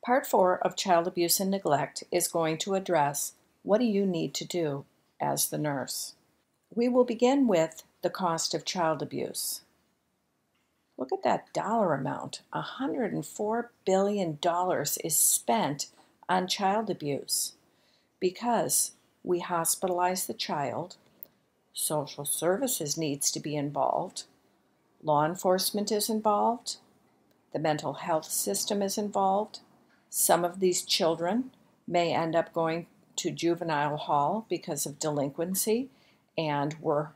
Part 4 of Child Abuse and Neglect is going to address what do you need to do as the nurse. We will begin with the cost of child abuse. Look at that dollar amount. $104 billion is spent on child abuse because we hospitalize the child, social services needs to be involved, law enforcement is involved, the mental health system is involved. Some of these children may end up going to juvenile hall because of delinquency, and we're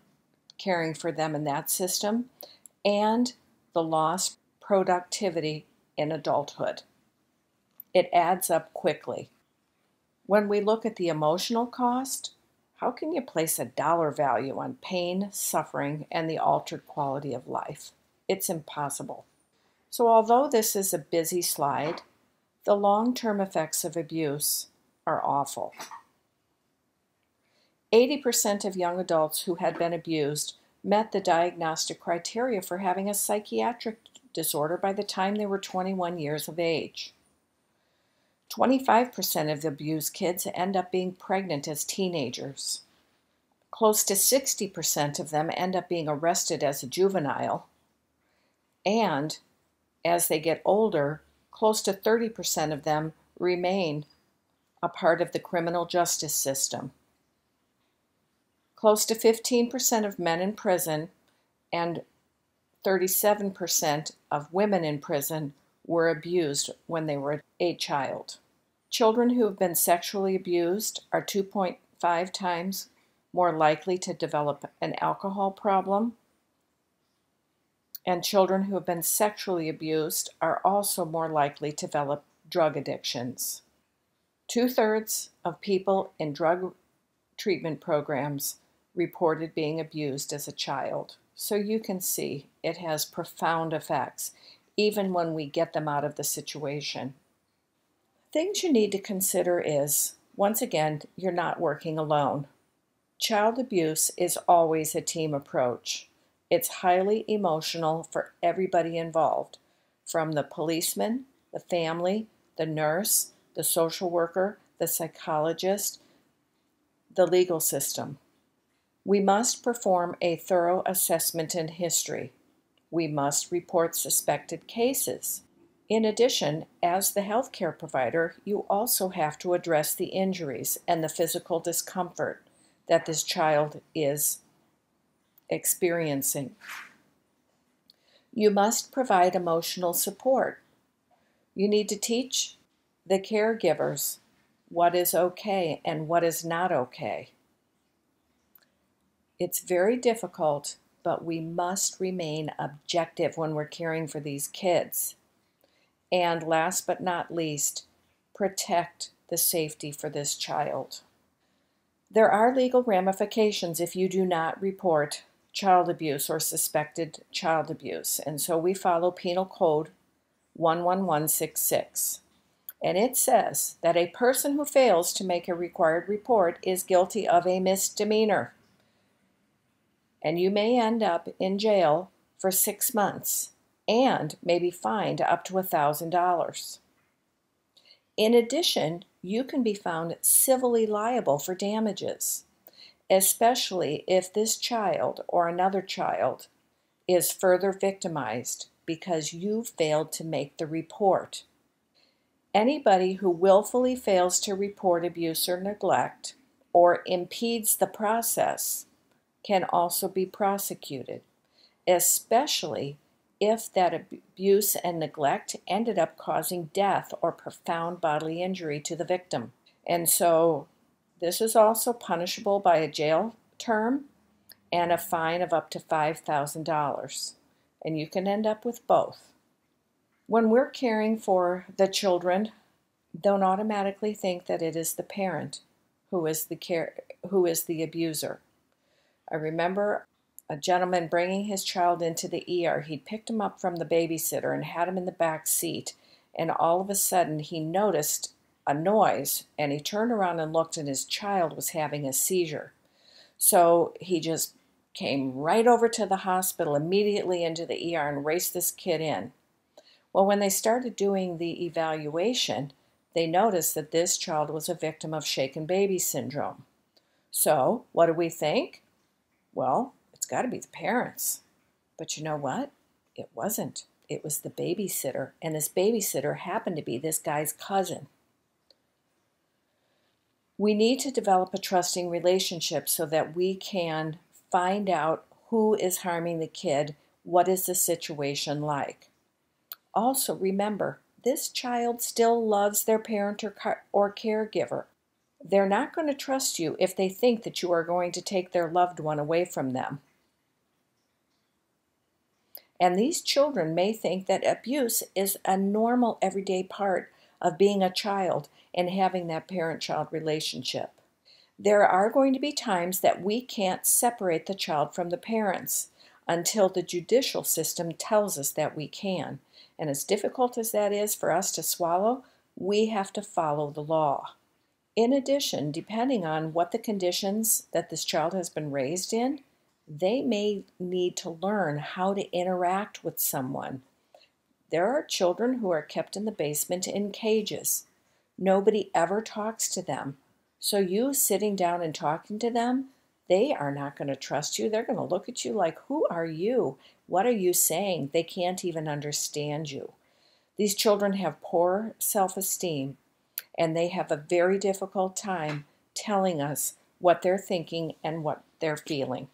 caring for them in that system, and the lost productivity in adulthood. It adds up quickly. When we look at the emotional cost, how can you place a dollar value on pain, suffering, and the altered quality of life? It's impossible. So although this is a busy slide, the long-term effects of abuse are awful. 80% of young adults who had been abused met the diagnostic criteria for having a psychiatric disorder by the time they were 21 years of age. 25% of the abused kids end up being pregnant as teenagers. Close to 60% of them end up being arrested as a juvenile. And as they get older, close to 30% of them remain a part of the criminal justice system. Close to 15% of men in prison and 37% of women in prison were abused when they were a child. Children who have been sexually abused are 2.5 times more likely to develop an alcohol problem, and children who have been sexually abused are also more likely to develop drug addictions. 2/3 of people in drug treatment programs reported being abused as a child. So you can see it has profound effects, even when we get them out of the situation. Things you need to consider is, once again, you're not working alone. Child abuse is always a team approach. It's highly emotional for everybody involved, from the policeman, the family, the nurse, the social worker, the psychologist, the legal system. We must perform a thorough assessment in history. We must report suspected cases. In addition, as the healthcare provider, you also have to address the injuries and the physical discomfort that this child is experiencing. You must provide emotional support. You need to teach the caregivers what is okay and what is not okay. It's very difficult, but we must remain objective when we're caring for these kids. And last but not least, protect the safety for this child. There are legal ramifications if you do not report child abuse or suspected child abuse, and so we follow Penal Code 11166. And it says that a person who fails to make a required report is guilty of a misdemeanor. And you may end up in jail for 6 months and may be fined up to $1,000. In addition, you can be found civilly liable for damages, especially if this child or another child is further victimized because you failed to make the report. Anybody who willfully fails to report abuse or neglect or impedes the process can also be prosecuted, especially if that abuse and neglect ended up causing death or profound bodily injury to the victim. And so this is also punishable by a jail term and a fine of up to $5,000. And you can end up with both. When we're caring for the children, don't automatically think that it is the parent who is the abuser. I remember a gentleman bringing his child into the ER. He'd picked him up from the babysitter and had him in the back seat, and all of a sudden he noticed a noise, and he turned around and looked, and his child was having a seizure. So he just came right over to the hospital, immediately into the ER, and raced this kid in. Well, when they started doing the evaluation, They noticed that this child was a victim of shaken baby syndrome. So, what do we think? Well, it's got to be the parents. But you know what? It wasn't. It was the babysitter, and this babysitter happened to be this guy's cousin. We need to develop a trusting relationship so that we can find out who is harming the kid, what is the situation like. Also, remember, this child still loves their parent or caregiver. They're not going to trust you if they think that you are going to take their loved one away from them. And these children may think that abuse is a normal everyday part of being a child and having that parent-child relationship. There are going to be times that we can't separate the child from the parents until the judicial system tells us that we can. And as difficult as that is for us to swallow, we have to follow the law. In addition, depending on what the conditions that this child has been raised in, they may need to learn how to interact with someone. There are children who are kept in the basement in cages. Nobody ever talks to them. So you sitting down and talking to them, they are not going to trust you. They're going to look at you like, who are you? What are you saying? They can't even understand you. These children have poor self-esteem, and they have a very difficult time telling us what they're thinking and what they're feeling.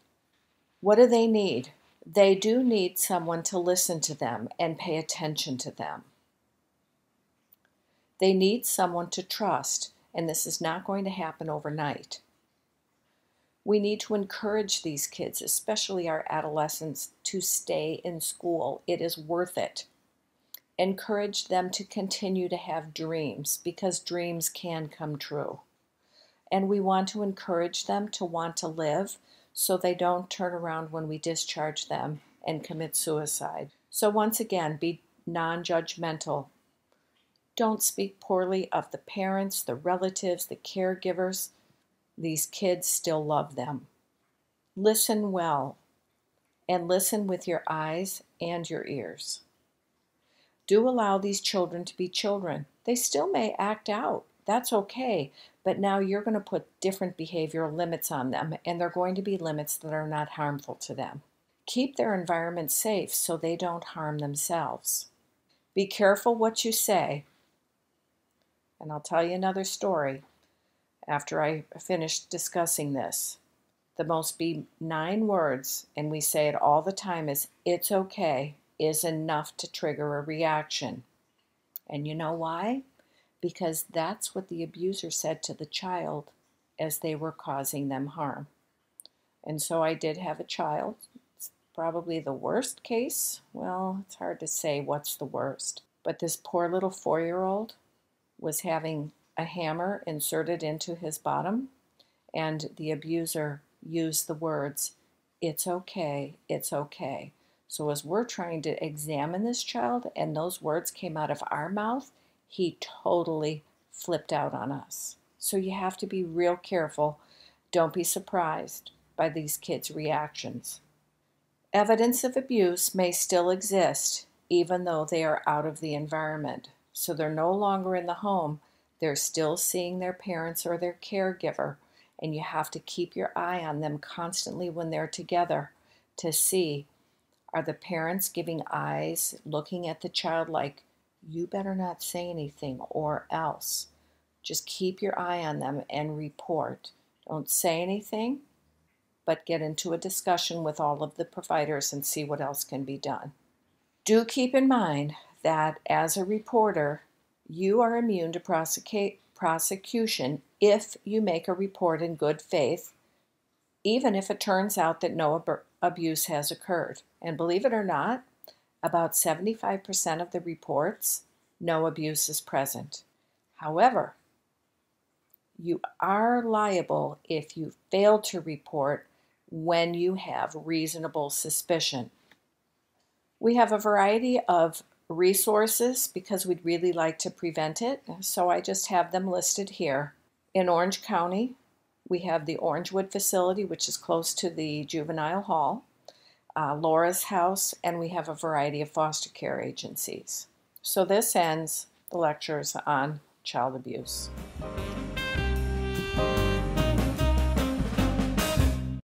What do they need? They do need someone to listen to them and pay attention to them. They need someone to trust, and this is not going to happen overnight. We need to encourage these kids, especially our adolescents, to stay in school. It is worth it. Encourage them to continue to have dreams, because dreams can come true. And we want to encourage them to want to live, so they don't turn around when we discharge them and commit suicide. So once again, be non-judgmental. Don't speak poorly of the parents, the relatives, the caregivers. These kids still love them. Listen well, and listen with your eyes and your ears. Do allow these children to be children. They still may act out. That's okay. But now you're going to put different behavioral limits on them, and they're going to be limits that are not harmful to them. Keep their environment safe so they don't harm themselves. Be careful what you say. And I'll tell you another story after I finish discussing this. The most benign words, and we say it all the time, is "it's okay," is enough to trigger a reaction. And you know why? Because that's what the abuser said to the child as they were causing them harm. And so I did have a child. It's probably the worst case. Well, it's hard to say what's the worst. But this poor little 4-year-old was having a hammer inserted into his bottom, and the abuser used the words, "it's okay, it's okay." So as we're trying to examine this child and those words came out of our mouth, he totally flipped out on us. So you have to be real careful. Don't be surprised by these kids' reactions. Evidence of abuse may still exist even though they are out of the environment. So they're no longer in the home. They're still seeing their parents or their caregiver, and you have to keep your eye on them constantly when they're together to see, are the parents giving eyes, looking at the child like, you better not say anything or else. Just keep your eye on them and report. Don't say anything, but get into a discussion with all of the providers and see what else can be done. Do keep in mind that as a reporter, you are immune to prosecution if you make a report in good faith, even if it turns out that no abuse has occurred. And believe it or not, about 75% of the reports, no abuse is present. However, you are liable if you fail to report when you have reasonable suspicion. We have a variety of resources because we'd really like to prevent it, so I just have them listed here. In Orange County, we have the Orangewood facility, which is close to the juvenile hall, Laura's house, and we have a variety of foster care agencies. So this ends the lectures on child abuse.